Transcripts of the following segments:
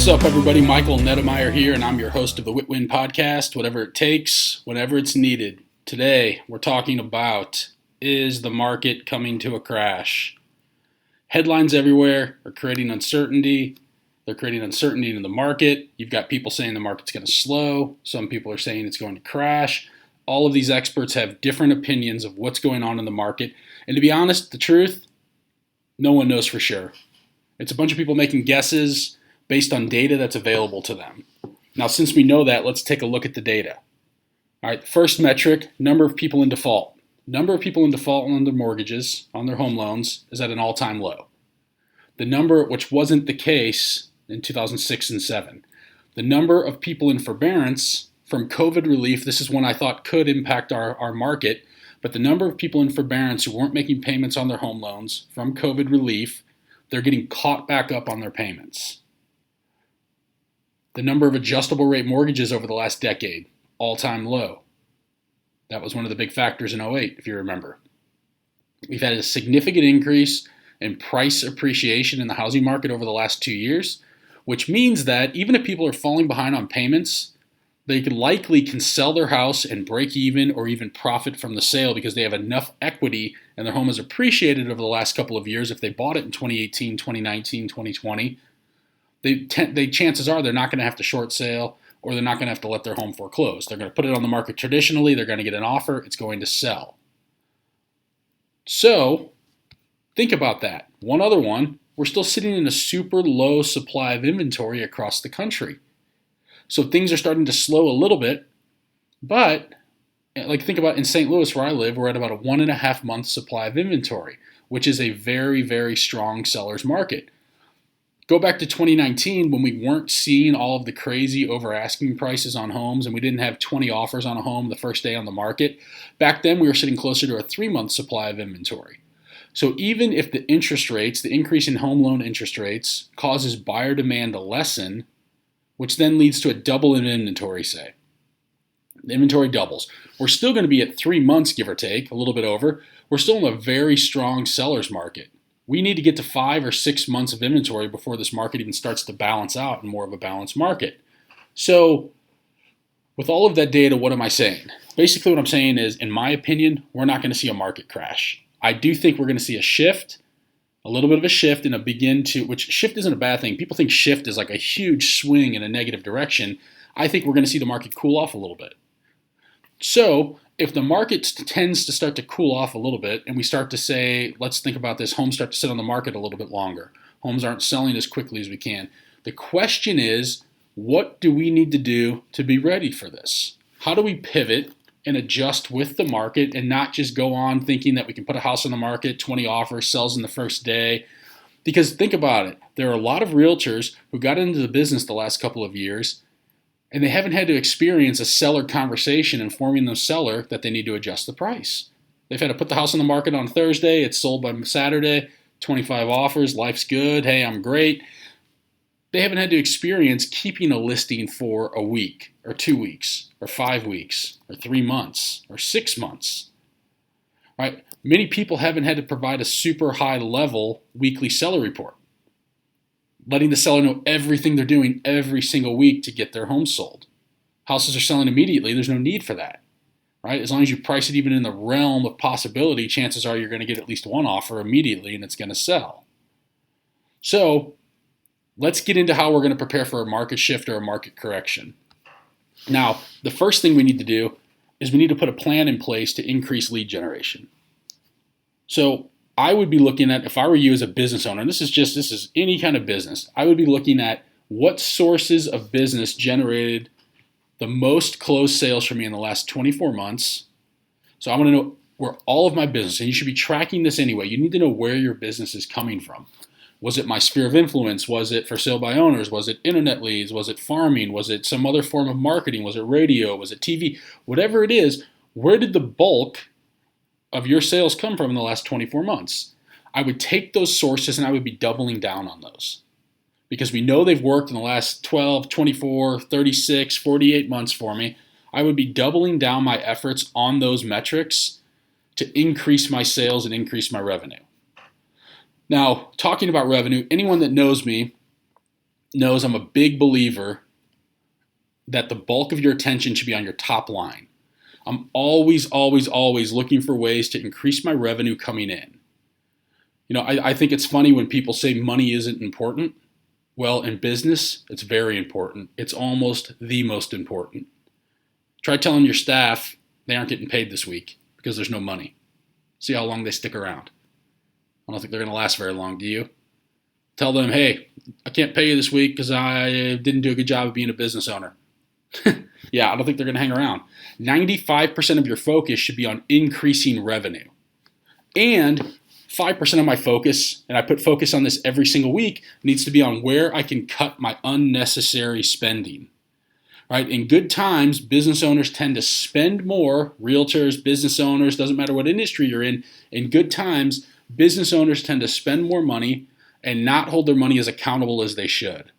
What's up, everybody? Michael Nettemeyer here, and I'm your host of the Whitwin Podcast, whatever it takes, whenever it's needed. Today, we're talking about, is the market coming to a crash? Headlines everywhere are creating uncertainty. They're creating uncertainty in the market. You've got people saying the market's going to slow. Some people are saying it's going to crash. All of these experts have different opinions of what's going on in the market. And to be honest, the truth, no one knows for sure. It's a bunch of people making guesses based on data that's available to them. Now, since we know that, let's take a look at the data. All right, first metric, number of people in default. Number of people in default on their mortgages, on their home loans, is at an all-time low. The number, which wasn't the case in 2006 and 7. The number of people in forbearance from COVID relief, this is one I thought could impact our market, but the number of people in forbearance who weren't making payments on their home loans from COVID relief, they're getting caught back up on their payments. The number of adjustable rate mortgages over the last decade, all-time low. That was one of the big factors in 08, if you remember. We've had a significant increase in price appreciation in the housing market over the last 2 years, which means that even if people are falling behind on payments, they likely can sell their house and break even or even profit from the sale because they have enough equity and their home has appreciated over the last couple of years. If they bought it in 2018, 2019, 2020, chances are they're not going to have to short sale or they're not going to have to let their home foreclose. They're going to put it on the market traditionally. They're going to get an offer. It's going to sell. So think about that. One other one, we're still sitting in a super low supply of inventory across the country. So things are starting to slow a little bit, but think about in St. Louis where I live, we're at about a 1.5 month supply of inventory, which is a very, very strong seller's market. Go back to 2019 when we weren't seeing all of the crazy over asking prices on homes and we didn't have 20 offers on a home the first day on the market. Back then we were sitting closer to a 3-month supply of inventory. So even if the interest rates, the increase in home loan interest rates causes buyer demand to lessen, which then leads to a double in inventory, say. The inventory doubles. We're still going to be at 3 months, give or take, a little bit over. We're still in a very strong seller's market. We need to get to 5 or 6 months of inventory before this market even starts to balance out in more of a balanced market. So with all of that data, what am I saying? Basically what I'm saying is, in my opinion, we're not going to see a market crash. I do think we're going to see a shift, a little bit of a shift and which shift isn't a bad thing. People think shift is like a huge swing in a negative direction. I think we're going to see the market cool off a little bit. So if the market tends to start to cool off a little bit and we start to say, let's think about this, homes start to sit on the market a little bit longer. Homes aren't selling as quickly as we can. The question is, what do we need to do to be ready for this? How do we pivot and adjust with the market and not just go on thinking that we can put a house on the market, 20 offers, sells in the first day? Because think about it. There are a lot of realtors who got into the business the last couple of years and they haven't had to experience a seller conversation informing the seller that they need to adjust the price. They've had to put the house on the market on Thursday. It's sold by Saturday, 25 offers, life's good, hey, I'm great. They haven't had to experience keeping a listing for a week or 2 weeks or 5 weeks or 3 months or 6 months. Right? Many people haven't had to provide a super high level weekly seller report, letting the seller know everything they're doing every single week to get their home sold. Houses are selling immediately. There's no need for that, right? As long as you price it even in the realm of possibility, chances are you're going to get at least one offer immediately and it's going to sell. So let's get into how we're going to prepare for a market shift or a market correction. Now, the first thing we need to do is we need to put a plan in place to increase lead generation. So I would be looking at, if I were you as a business owner, and this is any kind of business, I would be looking at what sources of business generated the most closed sales for me in the last 24 months. So I want to know where all of my business, and you should be tracking this anyway. You need to know where your business is coming from. Was it my sphere of influence? Was it for sale by owners? Was it internet leads? Was it farming? Was it some other form of marketing? Was it radio? Was it TV? Whatever it is, where did the bulk of your sales come from in the last 24 months? I would take those sources and I would be doubling down on those because we know they've worked in the last 12, 24, 36, 48 months for me. I would be doubling down my efforts on those metrics to increase my sales and increase my revenue. Now, talking about revenue, anyone that knows me knows I'm a big believer that the bulk of your attention should be on your top line. I'm always, always, always looking for ways to increase my revenue coming in. I think it's funny when people say money isn't important. Well, in business, it's very important. It's almost the most important. Try telling your staff they aren't getting paid this week because there's no money. See how long they stick around. I don't think they're going to last very long, do you? Tell them, hey, I can't pay you this week because I didn't do a good job of being a business owner. Yeah, I don't think they're going to hang around. 95% of your focus should be on increasing revenue. And 5% of my focus, and I put focus on this every single week, needs to be on where I can cut my unnecessary spending. Right? In good times, business owners tend to spend more. Realtors, business owners, doesn't matter what industry you're in. In good times, business owners tend to spend more money and not hold their money as accountable as they should.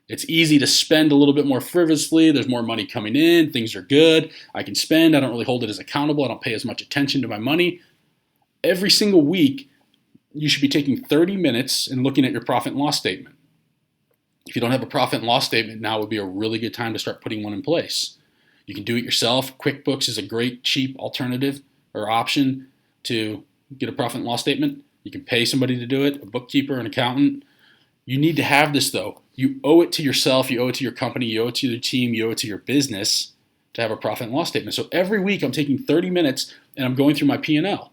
It's easy to spend a little bit more frivolously. There's more money coming in. Things are good. I can spend. I don't really hold it as accountable. I don't pay as much attention to my money. Every single week, you should be taking 30 minutes and looking at your profit and loss statement. If you don't have a profit and loss statement, now would be a really good time to start putting one in place. You can do it yourself. QuickBooks is a great, cheap alternative or option to get a profit and loss statement. You can pay somebody to do it, a bookkeeper, an accountant. You need to have this, though. You owe it to yourself, you owe it to your company, you owe it to your team, you owe it to your business to have a profit and loss statement. So every week I'm taking 30 minutes and I'm going through my P&L.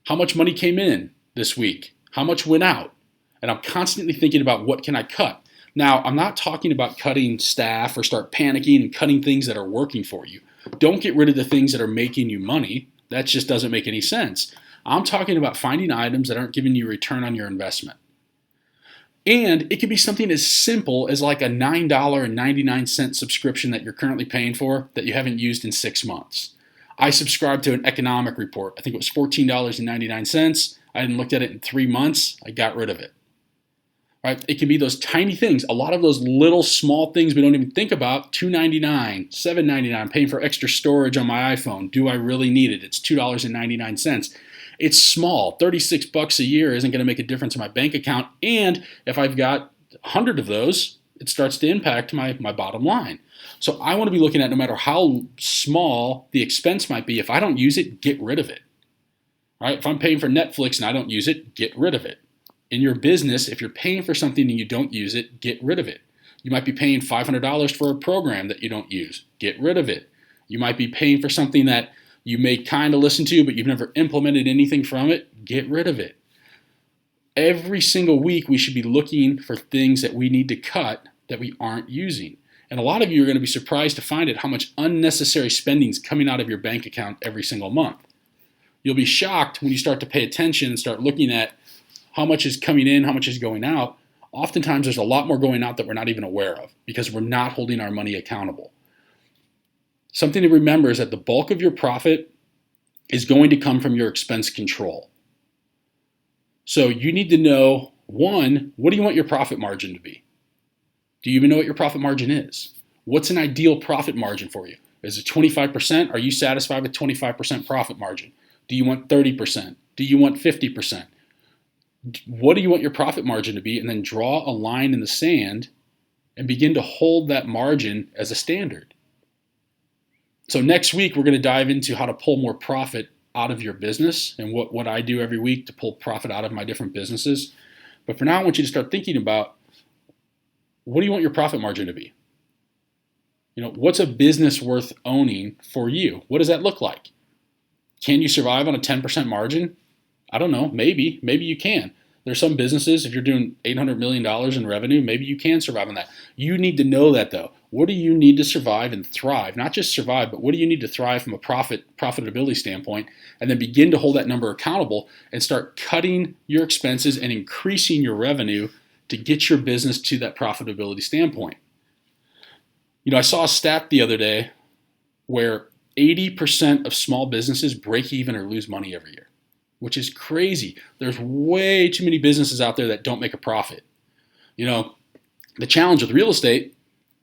How much money came in this week? How much went out? And I'm constantly thinking about what can I cut. Now, I'm not talking about cutting staff or start panicking and cutting things that are working for you. Don't get rid of the things that are making you money. That just doesn't make any sense. I'm talking about finding items that aren't giving you a return on your investment. And it could be something as simple as like a $9.99 subscription that you're currently paying for that you haven't used in 6 months. I subscribed to an economic report. I think it was $14.99. I hadn't looked at it in 3 months. I got rid of it. Right? It can be those tiny things. A lot of those little small things we don't even think about. $2.99, $7.99. I'm paying for extra storage on my iPhone. Do I really need it? It's $2.99. It's small. $36 a year isn't going to make a difference in my bank account. And if I've got 100 of those, it starts to impact my bottom line. So I want to be looking at, no matter how small the expense might be, if I don't use it, get rid of it. All right? If I'm paying for Netflix and I don't use it, get rid of it. In your business, if you're paying for something and you don't use it, get rid of it. You might be paying $500 for a program that you don't use. Get rid of it. You might be paying for something that you may kind of listen to, but you've never implemented anything from it. Get rid of it. Every single week, we should be looking for things that we need to cut that we aren't using. And a lot of you are going to be surprised to find out how much unnecessary spending is coming out of your bank account every single month. You'll be shocked when you start to pay attention and start looking at how much is coming in, how much is going out. Oftentimes, there's a lot more going out that we're not even aware of because we're not holding our money accountable. Something to remember is that the bulk of your profit is going to come from your expense control. So you need to know, one, what do you want your profit margin to be? Do you even know what your profit margin is? What's an ideal profit margin for you? Is it 25%? Are you satisfied with 25% profit margin? Do you want 30%? Do you want 50%? What do you want your profit margin to be? And then draw a line in the sand and begin to hold that margin as a standard. So next week, we're going to dive into how to pull more profit out of your business and what I do every week to pull profit out of my different businesses. But for now, I want you to start thinking about, what do you want your profit margin to be? What's a business worth owning for you? What does that look like? Can you survive on a 10% margin? I don't know. Maybe you can. There's some businesses, if you're doing $800 million in revenue, maybe you can survive on that. You need to know that, though. What do you need to survive and thrive? Not just survive, but what do you need to thrive from a profitability standpoint? And then begin to hold that number accountable and start cutting your expenses and increasing your revenue to get your business to that profitability standpoint. I saw a stat the other day where 80% of small businesses break even or lose money every year, which is crazy. There's way too many businesses out there that don't make a profit. The challenge with real estate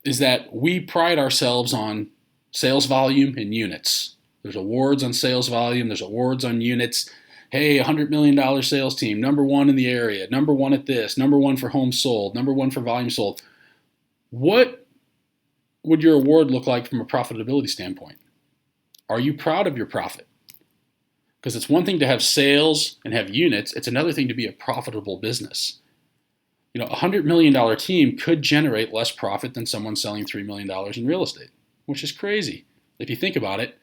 is that we pride ourselves on sales volume and units. There's awards on sales volume. There's awards on units. Hey, $100 million sales team, number one in the area, number one at this, number one for homes sold, number one for volume sold. What would your award look like from a profitability standpoint? Are you proud of your profit? Because it's one thing to have sales and have units, it's another thing to be a profitable business. A $100 million team could generate less profit than someone selling $3 million in real estate, which is crazy if you think about it.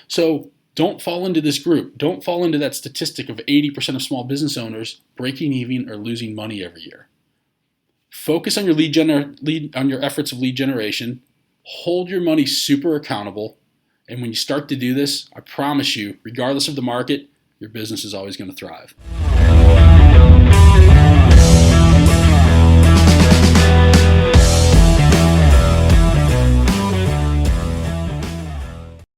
So don't fall into this group. Don't fall into that statistic of 80% of small business owners breaking even or losing money every year. Focus on your efforts of lead generation. Hold your money super accountable. And when you start to do this, I promise you, regardless of the market, your business is always going to thrive.